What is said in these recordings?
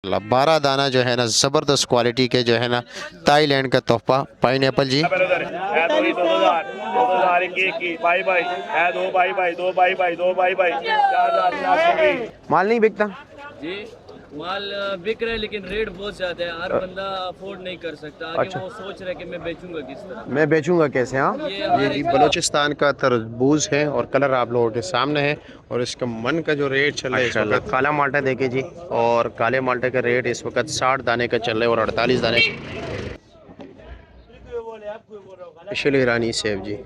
12 दाना जो है ना ज़बरदस्त क्वालिटी के जो है ना थाईलैंड का तोहफा पाइन एप्पल जी। माल नहीं बिकता जी। माल बिक रहा है लेकिन रेट बहुत ज्यादा है, हर बंदा अफोर्ड नहीं कर सकता। आगे अच्छा। वो सोच रहा है कि मैं बेचूंगा किस तरह। मैं बेचूंगा कैसे? हाँ, ये जी बलूचिस्तान का तरबूज है और कलर आप लोगों के सामने है। और इसका मन का जो रेट चल रहा है इस वक्त, काला माल्टा देखे जी, और काले माल्टे का रेट इस वक्त 60 दाने का चल रहा है और 48 दाने। स्पेशल ईरानी सेब जी,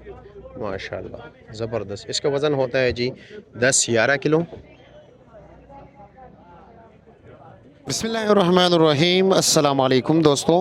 माशाल्लाह ज़बरदस्त। इसका वज़न होता है जी 10-11 किलो। बिस्मिल्लाहिर्रहमानिर्रहीम, अस्सलाम वालेकुम दोस्तों।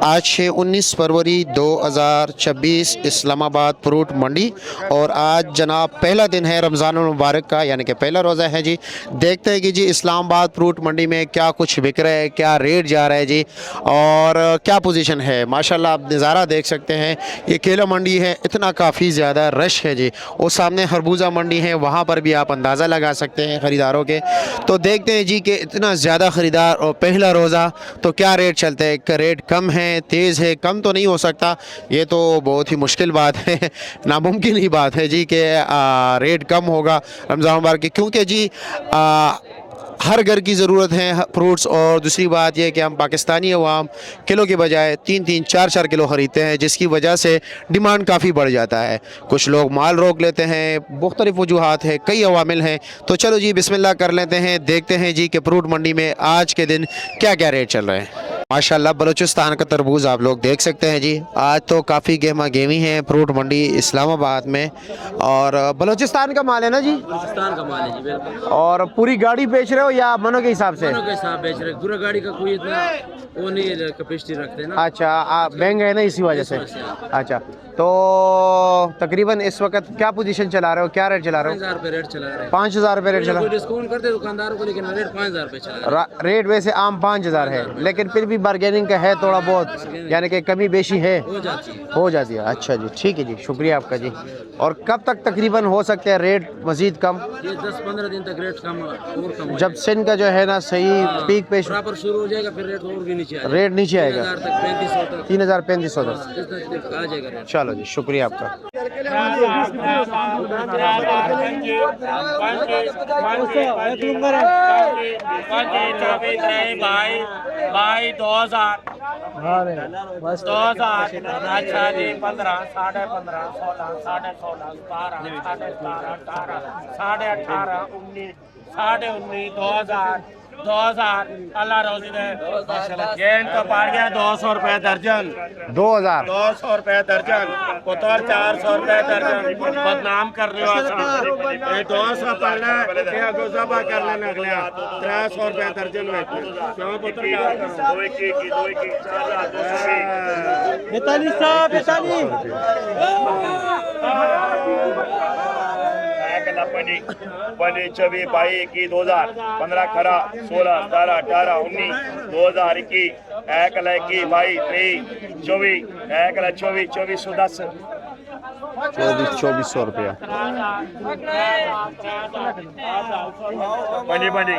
आज है 19 फरवरी 2026, इस्लामाबाद फ्रूट मंडी। और आज जनाब पहला दिन है रमज़ान मुबारक का, यानी कि पहला रोज़ा है जी। देखते हैं कि जी इस्लामाबाद फ्रूट मंडी में क्या कुछ बिक रहा है, क्या रेट जा रहा है जी, और क्या पोजीशन है। माशाल्लाह आप नज़ारा देख सकते हैं, ये केला मंडी है, इतना काफ़ी ज़्यादा रश है जी। और सामने खरबूजा मंडी है, वहाँ पर भी आप अंदाज़ा लगा सकते हैं ख़रीदारों के। तो देखते हैं जी कि इतना ज़्यादा ख़रीदार और पहला रोज़ा, तो क्या रेट चलते हैं। रेट कम है, तेज़ है? कम तो नहीं हो सकता, ये तो बहुत ही मुश्किल बात है, नामुमकिन ही बात है जी कि रेट कम होगा रमज़ान मुबारक की, क्योंकि जी हर घर की ज़रूरत है फ्रूट्स। और दूसरी बात यह कि हम पाकिस्तानी अवाम किलो के बजाय 3-3, 4-4 किलो ख़रीदते हैं, जिसकी वजह से डिमांड काफ़ी बढ़ जाता है। कुछ लोग माल रोक लेते हैं, मुख्तलिफ़ वजूहात है, कई अवामिल हैं। तो चलो जी बिस्मिल्लाह कर लेते हैं, देखते हैं जी कि फ्रूट मंडी में आज के दिन क्या क्या रेट चल रहे हैं। माशाल्लाह बलूचिस्तान का तरबूज आप लोग देख सकते हैं जी। आज तो काफ़ी गहमा गहमी है फ्रूट मंडी इस्लामाबाद में। और बलूचिस्तान का माल है ना जी? पाकिस्तान का माल है जी, बिल्कुल। और पूरी गाड़ी बेच रहे हो या मनो के हिसाब से? दोनों के साथ बेच रहे, पूरा गाड़ी का कोई इतना वो नहीं कैपेसिटी रखते ना। अच्छा, आप महंगा है ना इसी वजह से। अच्छा, तो तकरीबन इस वक्त क्या पोजीशन चला रहे हो, क्या रेट चला रहे हो? 5,000 रुपये रेट चला रहे हैं। 5,000 रुपये रेट चला। कोई डिस्काउंट करते दुकानदारों को, लेकिन रेट 5,000 रुपये चला रहा रेट वैसे आम 5,000 है, लेकिन फिर भी बार्गेनिंग का है थोड़ा बहुत, यानी कि कमी बेशी है, है। हो जाती है। हो जाती है। अच्छा जी, ठीक है जी, शुक्रिया आपका जी। और कब तक तकरीबन हो सकते हैं रेट मज़ीद कम? ये 10-15 दिन तक रेट कम और कम जब सिंध का जो है ना सही पीक पे प्रॉपर शुरू हो जाएगा, फिर रेट और भी नीचे आ जाएगा। रेट नीचे आएगा 3,000 तक, 3,500 तक, 3,000-3,500 तक। आ जाएगा रेट। चलो जी, शुक्रिया आपका। भाई 2,000 अच्छा जी, 15, 15.5, 16, 16.5, 17, 17, 18, 18, 19, 19.5, 2,000 अल्लाह रोजी दे। ये इनका पड़ गया 200 रुपए दर्जन। 2,000 200 रुपए दर्जन, पुतर 400 रुपए दर्जन। बदनाम कर रहे हो, ये 200 पड़ना है, गुजबा कर लेना अगले 300 रुपए दर्जन में क्यों पुत्र? बेतालीस साहब, बेतालीस पनी 24, 22, 2,000, 15 खरा, 16, 17, 18, 19, 2,021, 1,21, 22, 23, 24, 1,24, 2410, 2,400 रुपया। पनी पनी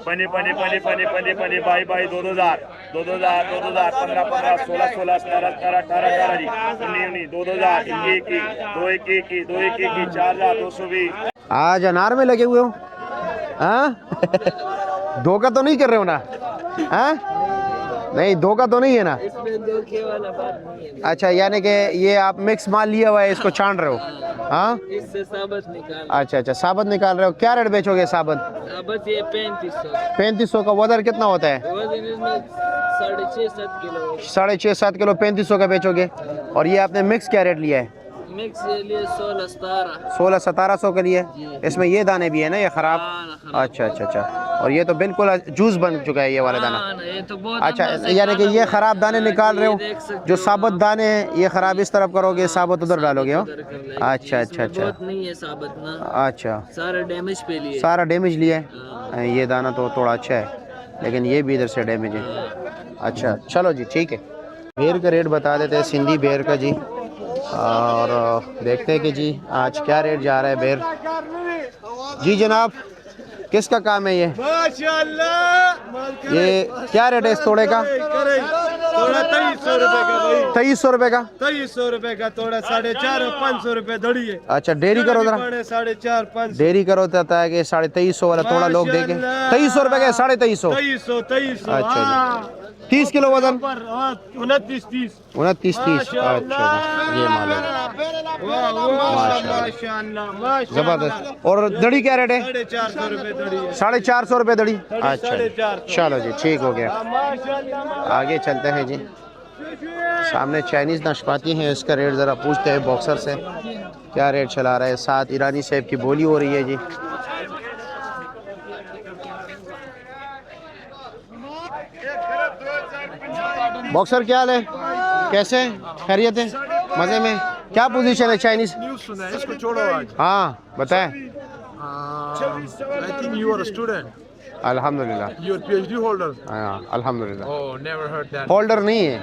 पनी पनी पनी पनी पनी पनी 22, 2,000, 2,000, 2,000, 15, 15, 16, 16, 17, 18, 18 जी, 19, 2,000, 21, 2,21, 2,21, 4,220। आज अनार में लगे हुए हो? हाँ धोखा तो नहीं कर रहे हो ना? हाँ नहीं, धोखा तो नहीं है ना? इसमें धोखे वाला बात नहीं है। अच्छा, यानी कि ये आप मिक्स माल लिया हुआ है, इसको छान रहे हो? हाँ, इससे साबत निकाल। अच्छा अच्छा, साबत निकाल रहे हो। क्या रेट बेचोगे साबत? साबत ये 3500। 3500 का। वजन कितना होता है? वजन इसमें 6.5-7 किलो। 6.5-7 किलो 3500 का बेचोगे। और ये आपने मिक्स क्या रेट लिया है? मिक्स ये लिए 16-17। 1600-1700 के लिए। इसमें ये दाने भी है ना, ये खराब? अच्छा अच्छा अच्छा। और ये तो बिल्कुल जूस बन चुका है ये वाला दाना। ये तो बहुत अच्छा, यानी कि ये खराब दाने निकाल रहे हो, जो साबुत दाने हैं ये खराब इस तरफ करोगे, साबुत उधर डालोगे हो? अच्छा अच्छा अच्छा। बहुत नहीं है साबत ना। अच्छा, सारा डैमेज पे लिए। सारा डैमेज लिया है। ये दाना तो थोड़ा अच्छा है, लेकिन ये भी इधर से डैमेज है। अच्छा चलो जी, ठीक है। बेर का रेट बता देते हैं, सिंधी बेर का जी। और देखते हैं कि जी आज क्या रेट जा रहा है बेर। जी जनाब, किसका काम है ये? माशाल्लाह। ये क्या रेट है इस तोड़े का? थोड़ा 2300 रुपए का भाई। 2300 रुपए का? 2300 रुपए का थोड़ा 450 और 500 रुपए दड़ी है। अच्छा डेरी करो जरा, 450 डेरी करो तो आता है कि 2350 वाला थोड़ा लोग देंगे। 2300 रुपए का 2350। 2300। अच्छा जी। 30 किलो वजन? 29 30। 29 30। अच्छा ये माल है, माशाल्लाह। जबरदस्त। और दड़ी क्या रेट है? 450 रुपए दड़ी है। 450 रुपए दड़ी। अच्छा 450। चलो जी ठीक हो गया, माशाल्लाह। आगे चलते हैं जी। सामने चाइनीज़ नाशपाती है, इसका रेट ज़रा पूछते हैं बॉक्सर से क्या रेट चला रहा है। साथ ईरानी सेब की बोली हो रही है जी। बॉक्सर क्या हाल है, कैसे खैरियत है, मज़े में? क्या पोजीशन है चाइनीज़? इसको छोड़ो आज। हाँ बताएं। I think you are a student. अल्हम्दुलिल्लाह। You are PhD holder. हाँ अल्हम्दुलिल्लाह। Oh, never heard that. Holder नहीं है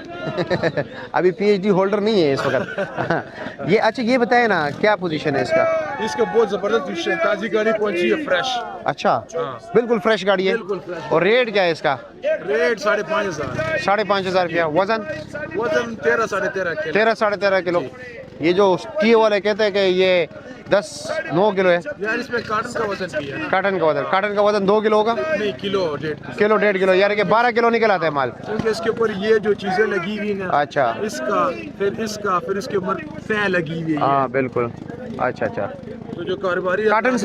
अभी पीएचडी होल्डर नहीं है इस वक्त। ये अच्छा ये बताए ना क्या पोजीशन है इसका? इसका बहुत जबरदस्त डिश है, ताजी गाड़ी पहुंची है फ्रेश। अच्छा बिल्कुल फ्रेश गाड़ी है। बिल्कुल fresh। और रेट क्या है इसका? रेट 5,500। 5,500 रुपया। वजन? वजन 13 साढ़े 13 किलो। 13 साढ़े 13 किलो। ये जो टी वाले कहते हैं कि ये 9 किलो है। यार इसमें कार्टन का वजन भी है ना? काटन का वजन 2 किलो होगा? नहीं, किलो 1.5 किलो 1.5 किलो, यानी कि 12 किलो निकल आता है माल। क्योंकि इसके ऊपर ये जो चीजें लगी हुई हैं, अच्छा इसका फिर इसके ऊपर फै लगी हुई है। हाँ बिल्कुल। अच्छा अच्छा। तो जो कारोबारी काटन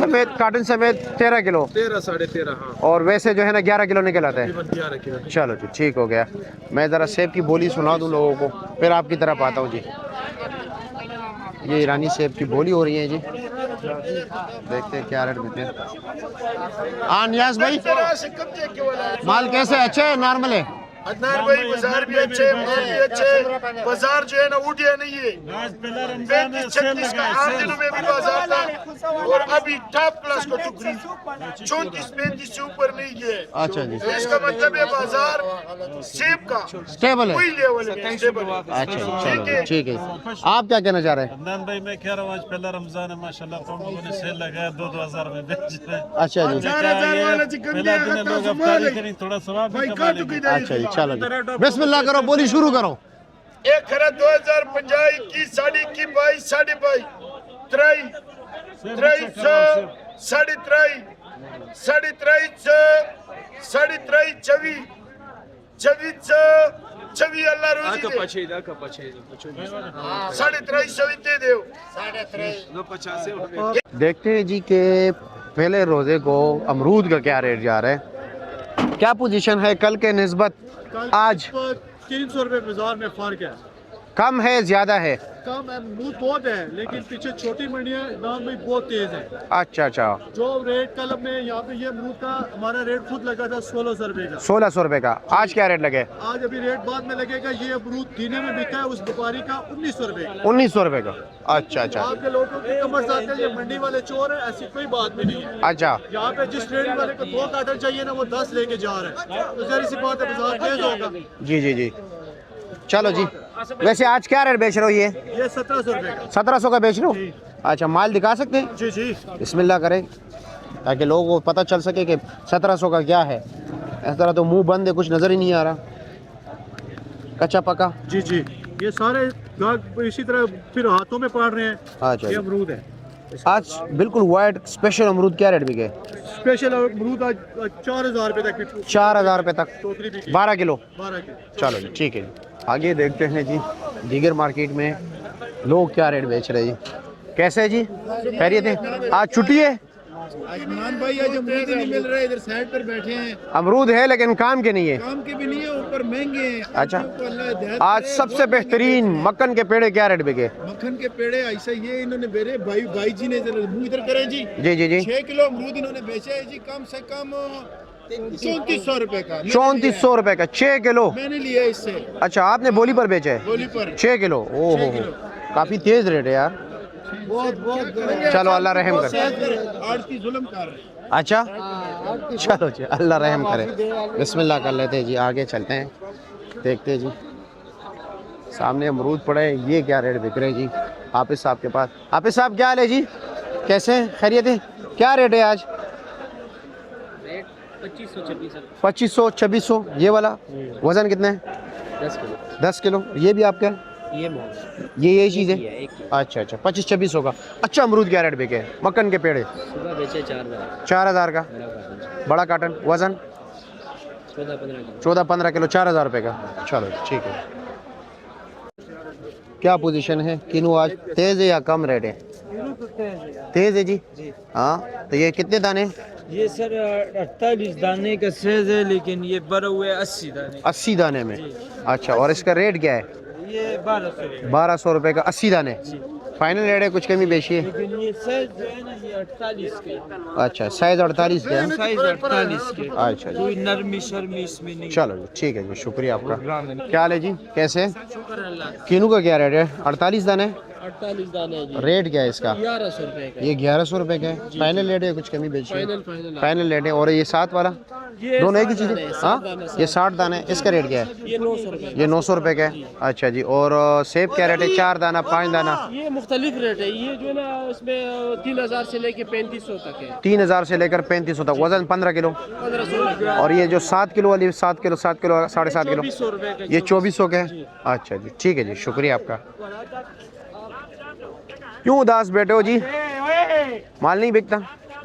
समेत 13 किलो 13 साढ़े 13। हाँ और वैसे जो है ना 11 किलो निकल आता है। तकरीबन 11 किलो। चलो जी ठीक हो गया। मैं ज़रा सेब की बोली सुना दूं लोगों को, फिर आपकी तरफ आता हूँ जी। ये ईरानी सेब की बोली हो रही है जी, देखते हैं क्या रेट देते हैं। हाँ नियाज भाई, माल कैसे है? अच्छे है, नॉर्मल है? अदनान भाई बाजार भी अच्छे, माल भी अच्छे। बाजार जो है ना उठिया नहीं है। 35-36 का 8 दिनों में भी बाजार था और अभी टॉप क्लास को टुकड़ी 34-35 से ऊपर नहीं गया। अच्छा जी। तो इसका मतलब है बाजार सेब का स्टेबल है। वही लेवल में स्टेबल है। अच्छा जी चलो ठीक है। आप क्या कहना चाह रहे हैं? अदनान भाई मैं कह रहा हूँ आज पहला रमजान है माशाल्लाह, तो हम लोगों ने सेल लगाया 2,000 में बेच रहे हैं। अच्छा जी 4,000 वाला चिकन पहला दिया दिन खाता लोग सुबह अफ्तारी नहीं। करें, थोड़ा सवाब भी भाई कमा का लेंगे। अच्छा जी चलो जी, बिस्मिल्लाह करो, बोली शुरू करो। 1 खरा 2050 21 साढ़े 21 22 साढ़े 22 23 23 साढ़े 23 साढ़े 23 साढ़े 23 24 24 अल्लाह रोजी दे साढ़े 23 दे दो। देखते हैं जी कि पहले रोजे को अमरूद का क्या रेट जा रहा है, क्या पोजीशन है कल के निस्बत आज? 300 रुपए बाजार में फर्क है। कम है ज्यादा है? कम है, अमरूद बहुत है लेकिन पीछे छोटी मंडियां दाम भी बहुत तेज है। अच्छा अच्छा। जो रेट कल में यहाँ पे ये अमरूद का हमारा रेट खुद लगा था 1600 रुपए का। 1600 रुपए का। आज क्या रेट लगे? आज अभी रेट बाद में लगेगा। ये अमरूद दीने में बिका है उस व्यापारी का 1900 रुपए का। 1900 रुपए का। अच्छा अच्छा आपके लोगों की कमर साथ है, ये मंडी वाले चोर है, ऐसी कोई बात भी नहीं है। अच्छा। यहाँ पे जिस ट्रेड वाले को 2 कार्टन चाहिए ना वो 10 लेके जा रहे हैं, तो जरा सी बात है बाजार तेज होगा। जी जी जी चलो जी। वैसे आज क्या रेट बेच रहे हो? ये 1700 रुपए का। 1700 का बेच रहे हो? अच्छा माल दिखा सकते हैं? जी जी बिस्मिल्लाह करें ताकि लोगों को पता चल सके कि 1700 का क्या है। इस तरह तो मुंह बंद है, कुछ नज़र ही नहीं आ रहा, कच्चा पका। जी जी। ये सारे गाहक इसी तरह फिर हाथों में पड़ रहे हैं। अच्छा ये जी। अमरूद है आज बिल्कुल वाइट स्पेशल अमरूद क्या रेट बिके? स्पेशल अमरूद आज 4000 रुपए तक। 4000 रुपए तक। टोकरी भी 12 किलो। 12 के। चलो जी ठीक है जी। आगे देखते हैं जी दीगर मार्केट में लोग क्या रेट बेच रहे हैं जी। कैसे है जी, खैरियत है? आज छुट्टी है? अजमान भाई आज अमरूद ही नहीं मिल रहा है, इधर साइड पर बैठे हैं। अमरूद है लेकिन काम के नहीं है। काम के भी नहीं है, ऊपर महंगे हैं। अच्छा। आपको अल्लाह हिदायत आज करे, सबसे बहुत बेहतरीन मक्खन के पेड़े क्या रेट बिके? मक्खन के पेड़े ऐसा ये इन्होंने मेरे भाई जी ने मुंह इधर करे जी। जी जी जी 6 किलो अमरूद इन्होंने बेचा है जी, कम से कम 3400 रुपए का। 3400 रुपए का 6 किलो। मैंने लिया इससे अच्छा आपने बोली पर बेचा है? गोली पर 6 किलो। ओहो 6 किलो। काफी तेज रेट है यार। बहुत चलो अल्लाह रहम करे। आज की जुल्म कर रहे हैं। अच्छा चलो जी अल्लाह रहम करे। बिस्मिल्लाह कर लेते हैं जी, आगे चलते हैं, देखते हैं जी। सामने अमरूद पड़े हैं, ये क्या रेट बिक रहे हैं जी हाफिज साहब के पास। हाफिज साहब क्या हाल है जी, कैसे हैं, खैरियत है? क्या रेट है आज? 2500 ये वाला वजन कितना है? 10 किलो। ये भी आपका ये यही चीज़ है? अच्छा 2500 का। अच्छा अमरूद क्या रेट बिके? मक्खन के पेड़े 4000 का बड़ा कार्टन। वजन 14-15 किलो 4000 रुपये का। चलो ठीक है। क्या पोजीशन है? किनू आज तेज़ है या कम रेट है? तेज़ है जी। हाँ तो ये कितने दाने? ये सर 48 दाने का साइज है, लेकिन ये बड़ा हुआ है 80 दाने। 80 दाने में। अच्छा और इसका रेट क्या है? ये 1200 रुपये का 80 दाने। फाइनल रेट है, कुछ कमी बेशी है? लेकिन ये साइज जो है ना ये 48 के। अच्छा साइज 48 का है? साइज 48 के। अच्छा जी कोई नरमी शर्मी इसमें नहीं। चलो जी ठीक है जी, शुक्रिया आपका। क्या हाल है जी, कैसे? शुक्र अल्लाह। किनू का क्या रेट है? 48 दाने। 48 दाने है जी। रेट क्या है इसका? 1100 रुपए का। ये 1100 रुपये का है। फाइनल रेट है, कुछ कमी बेची है? फाइनल रेट है। और ये 7 वाला ये दोनों एक ही 60 चीज़ दाने है? हैं, हाँ 60 दाने, ये 60 दाने। इसका रेट क्या है? ये 900 रुपए। ये 900 रुपये का है। अच्छा जी। और सेब क्या रेट है? 4 दाना 5 दाना? ये मुख्तलिफ रेट है। ये जो है ना इसमें 3000 से लेके 3500 तक है। 3000 से लेकर 3500 तक। वजन 15 किलो। 1500। और ये जो 7 किलो वाली 7 किलो 7.5 किलो 2400 रुपए का। ये 2400 का है। अच्छा जी ठीक है जी, शुक्रिया आपका। क्यों उदास बैठे हो जी? माल नहीं बिकता?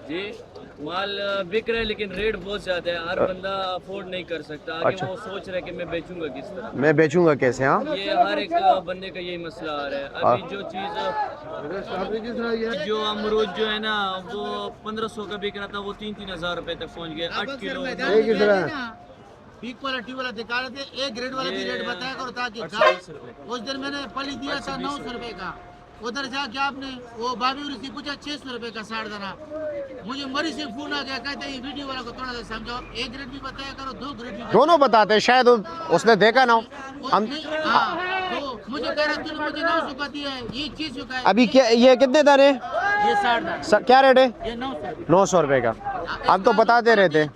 जी माल बिक रहा है, लेकिन रेट बहुत ज्यादा है। हर बंदा अफोर्ड नहीं कर सकता। आगे अच्छा। वो सोच रहा है कि मैं बेचूंगा किस तरह। मैं बेचूंगा कैसे? हाँ ये हर एक बंदे का यही मसला आ रहा है। अभी जो चीज जो अमरूद जो है ना वो 1500 का बिक रहा था, वो 3-3000 रुपए तक पहुंच गया। 8 किलो बी क्वालिटी वाला दिखा रहे थे, एक ग्रेड वाला भी रेट बताया करो ताकि उस दिन मैंने पली दिया था 900 रुपए का। उधर जाके आपने वो भाभी से पूछा 600 रुपए का 60 दाना। मुझे मरी से फोन आ गया, कहते ये वीडियो वाला को थोड़ा सा समझाओ, एक ग्रेड भी बताया करो, 2 ग्रेड भी दोनों बताते हैं, शायद उसने देखा ना हो। हम हाँ, तो मुझे कह रहा तूने मुझे 900 का दिया है, ये चीज का है। अभी क्या ये कितने दाने? ये 60 दाना। क्या रेट है? ये 900 900 रुपये का। हम तो बताते रहते।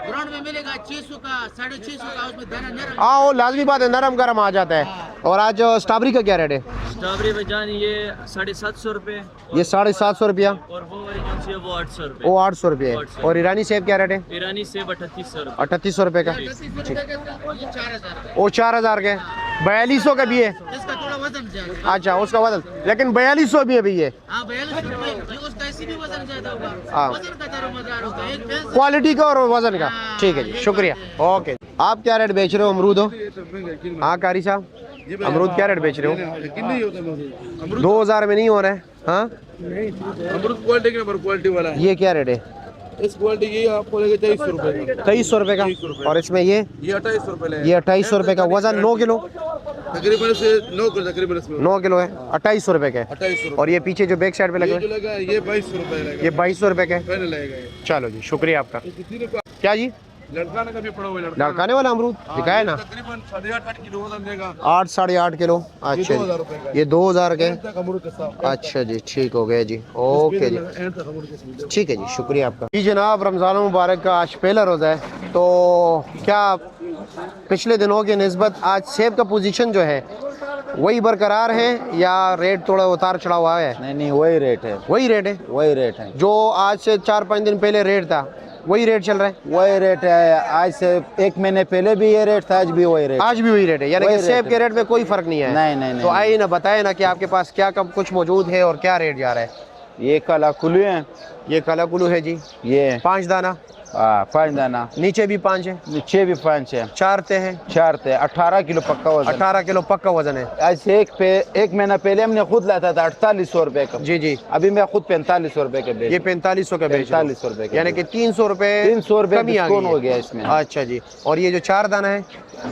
ग्राउंड में मिलेगा 600 का 650 का, उसमें दाना नरम। हाँ वो लाजमी बात है, नरम गरम आ जाता है। और आज स्ट्रॉबेरी का क्या रेट है? स्ट्रॉबेरी बजान ये 750 रुपए। ये 750 रुपया। और वो वाली जो सी है वो 800 रुपए। वो 800 रुपये है। और ईरानी सेब क्या रेट है? ईरानी सेब 3800 रुपए। 3800 रुपये का। 4000 वो 4000 के। 4200 का भी है। इसका थोड़ा वजन ज्यादा। अच्छा उसका वजन, लेकिन 4200 भी है भैया। हाँ 42 रुपए, ये उसका इसी भी वजन ज्यादा होगा। हाँ। वजन का दारोमदार होता है, एक भैंस क्वालिटी का और वजन का। ठीक है जी, शुक्रिया। ओके। आप क्या रेट बेच रहे हो अमरूद हो? हाँ कारी साहब, अमरूद क्या रेट बेच रहे हो? 2000 में नहीं हो रहा है? हाँ अमरूद क्वालिटी के नंबर क्वालिटी वाला है। ये क्या रेट है? इस क्वालिटी की आपको लेके 2300 रुपए का। 2300 रुपये का। और इसमें ये 2800 रुपए ये 2800 रुपये का। वजन 9 किलो? तकरीबन से 9 किलो तकरीबन इसमें 9 किलो है। 2800 रुपये का। 2800 और ये पीछे जो बैक साइड पे लगे जो लगा ये 2200 रुपए लगेगा। ये 2200 रुपये का है। पहले लगेगा ये। चलो जी, शुक्रिया आपका। किसी को क्या जी? लड़का ने कभी पड़ा हुआ लड़का लड़काने वाला अमरूद दिखाया ना? तकरीबन 8.5 किलो वजन देगा। 8 साढ़े 8 किलो। अच्छा 2000 रुपए का। जी, ये 2000 के। तक अमरूद के साथ अच्छा जी ठीक हो गया जी। ओके जी एंड तक अमरूद के साथ। ठीक है जी, शुक्रिया आपका। जी जनाब, रमज़ान मुबारक का आज पहला रोज़ा है, तो क्या पिछले दिनों की निस्बत आज सेब का पोजीशन जो है वही बरकरार है या रेट थोड़ा उतार चढ़ा हुआ है? नहीं वही रेट है। वही रेट है? वही रेट है। जो आज से 4-5 दिन पहले रेट था वही रेट चल रहा है? वही रेट है। आज से 1 महीने पहले भी ये रेट था, आज भी वही रेट। आज भी वही रेट है, यानी कि सेब के रेट में कोई फर्क नहीं है? नहीं। तो आइए ना, बताए ना कि आपके पास क्या कब कुछ मौजूद है और क्या रेट जा रहा है? ये काला कुल्लू है। ये काला कुल्लू है जी। ये 5 दाना। 5 दाना। नीचे भी 5 है। नीचे भी 5 है। 4 ते हैं। 4 थे। 18 किलो पक्का वजन। 18 किलो पक्का वजन है। आज से 1 महीना पहले हमने खुद लाता था 4800 रुपए का। जी जी। अभी मैं खुद 4500 रुपए के बेच। ये 4500 का बेच रहे हो? 4500 रुपए का। यानी कि 300 रुपए 300 रुपए कमी आ गई डिस्काउंट है। हो गया इसमें। अच्छा जी। और ये जो 4 दाना है?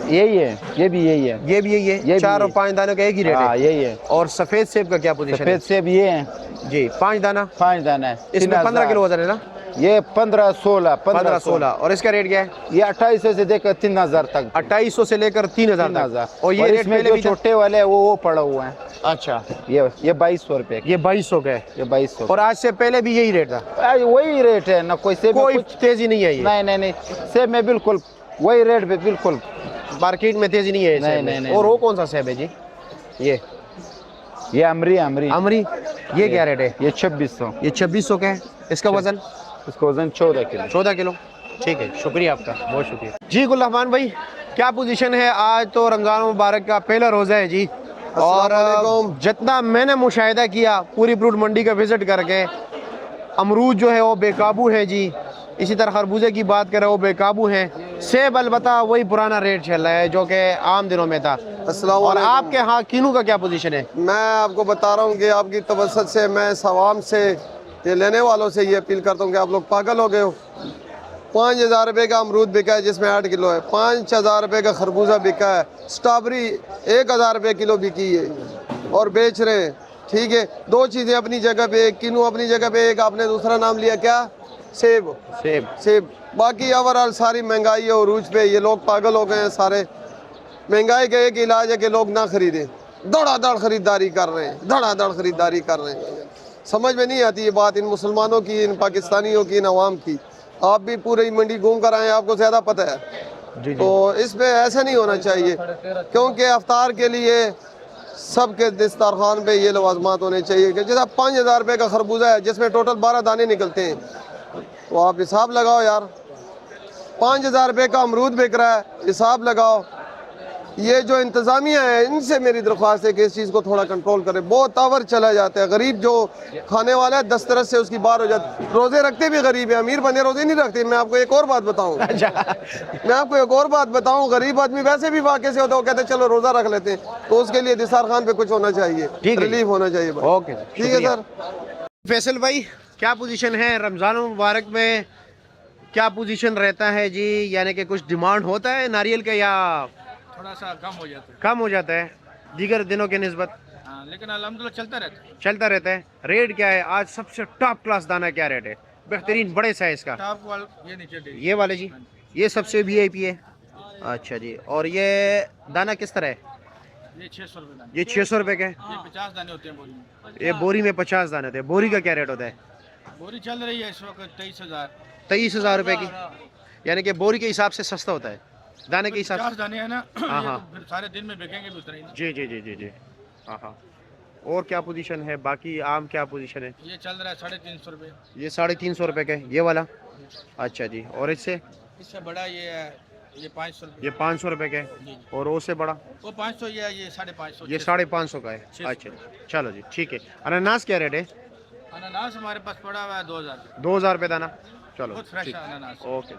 यही है। ये भी यही है। ये भी यही है? ये 4 और भी 5 दानों का एक ही रेट हाँ है? यही है। और सफेद सेब का क्या पोजीशन है? सफेद सेब ये है जी 5 दाना। 5 दाना है। इसमें 15 किलो वजन है ना? ये 15-16 15-16। और इसका रेट क्या है? ये 2800 से लेकर 3000 तक। 2800 से लेकर 3000 तक। और ये रेट इसमें पहले जो भी था? छोटे वाले हैं वो पड़ा हुआ है। अच्छा ये 2200 रुपए। ये 2200 का है। ये 2200। और आज से पहले भी यही रेट था? वही रेट है ना, कोई सेब में कोई कुछ तेजी नहीं है? ये नहीं सेब में बिल्कुल वही रेट पे बिल्कुल मार्केट में तेजी नहीं है इस सेब में? नहीं। और वो कौन सा सेब है जी? ये अमरी ये क्या रेट है? ये 2600। ये 2600 का है। इसका वजन? इसका वजन 14 किलो। 14 किलो। ठीक है, शुक्रिया आपका, बहुत शुक्रिया जी। गुल रहमान भाई, क्या पोजीशन है? आज तो रमज़ान मुबारक का पहला रोज़ा है जी, और जितना मैंने मुशाहिदा किया पूरी फ्रूट मंडी का विज़िट करके, अमरूद जो है वो बेकाबू है जी, इसी तरह खरबूजे की बात करें वो बेकाबू हैं, सेब अलबत्ता वही पुराना रेट चल रहा है जो कि आम दिनों में था। और आपके यहाँ कीनू का क्या पोजीशन है? मैं आपको बता रहा हूँ कि आपकी तवसत से मैं सवाम से, ये लेने वालों से ये अपील करता हूँ कि आप लोग पागल हो गए हो। 5,000 रुपये का अमरूद बिका है जिसमें 8 किलो है, 5,000 रुपये का खरबूजा बिका है, स्ट्रॉबेरी 1,000 रुपये किलो बिकी है और बेच रहे हैं। ठीक है, दो चीज़ें अपनी जगह पे, एक कीनू अपनी जगह पे, एक आपने दूसरा नाम लिया क्या? सेब। सेब। बाकी ओवरऑल सारी महंगाई है उरूज पे, ये लोग पागल हो गए हैं सारे। महंगाई का एक इलाज है कि लोग ना खरीदें, धड़ाधड़ खरीदारी कर रहे हैं, धड़ाधड़ खरीदारी कर रहे हैं। समझ में नहीं आती ये बात इन मुसलमानों की, इन पाकिस्तानियों की, इन अवाम की। आप भी पूरी मंडी घूम कर आए, आपको ज़्यादा पता है। तो इस पे ऐसा नहीं होना चाहिए, क्योंकि अफ्तार के लिए सबके दस्तरखान पे ये लवाजमात होने चाहिए कि जैसा 5,000 रुपये का खरबूजा है जिसमें टोटल 12 दाने निकलते हैं, तो आप हिसाब लगाओ यार। 5,000 रुपये का अमरूद बिक रहा है, हिसाब लगाओ। ये जो इंतज़ामिया है इनसे मेरी दरख्वास्त है कि इस चीज़ को थोड़ा कंट्रोल करें। बहुत तावर चला जाता है, गरीब जो खाने वाला है 10 तरह से उसकी बात हो जाती है। रोज़े रखते भी गरीब है, अमीर बने रोज़े नहीं रखते। मैं आपको एक और बात बताऊँ, मैं आपको एक और बात बताऊँ, गरीब आदमी वैसे भी वाक़े से होता है, वो कहते हैं चलो रोज़ा रख लेते हैं, तो उसके लिए दस्तरखान पे कुछ होना चाहिए, रिलीफ होना चाहिए। ओके, ठीक है सर। फैसल भाई, क्या पोजीशन है रमज़ान मुबारक में? क्या पोजीशन रहता है जी? यानी कि कुछ डिमांड होता है नारियल का या थोड़ा सा कम हो जाता है? कम हो जाता है दीगर दिनों के निस्बत, लेकिन अल्हम्दुलिल्लाह चलता रहता है। चलता रहता है। रेट क्या है आज? सबसे टॉप क्लास दाना क्या रेट है? बेहतरीन बड़े साइज का टॉप वाला ये नीचे ये वाले जी, ये सबसे VIP है। अच्छा जी, और ये दाना किस तरह है? ये 600 रुपये, ये 600 रुपये का है। ये 50 दाने होते हैं बोरी में। ये बोरी में 50 दाने होते हैं। बोरी का क्या रेट होता है? बोरी चल रही है इस वक्त 23,000। 23,000 रुपये की, यानी कि बोरी के हिसाब से सस्ता होता है, दाने के हिसाब 50 से। दाने हैं ना, हाँ, ये हाँ। तो फिर सारे दिन में बिकेंगे भी उतना ही ना। जी जी जी जी जी, हाँ हाँ। और क्या पोजीशन है बाकी? आम क्या पोजीशन है? ये चल रहा है 350 रुपये। ये 350 रुपये का है ये वाला। अच्छा जी, और इससे इससे बड़ा ये है, ये 500 रुपये। ये 500 रुपये का है, और उससे बड़ा वो 500, ये 550। ये 550 का है। अच्छा चलो जी, ठीक है। अनानास क्या रेट है? अनानास हमारे पास पड़ा हुआ है 2,000। 2,000 रुपये दाना। चलो बहुत फ्रेश ठीक। है अनानास। ओके।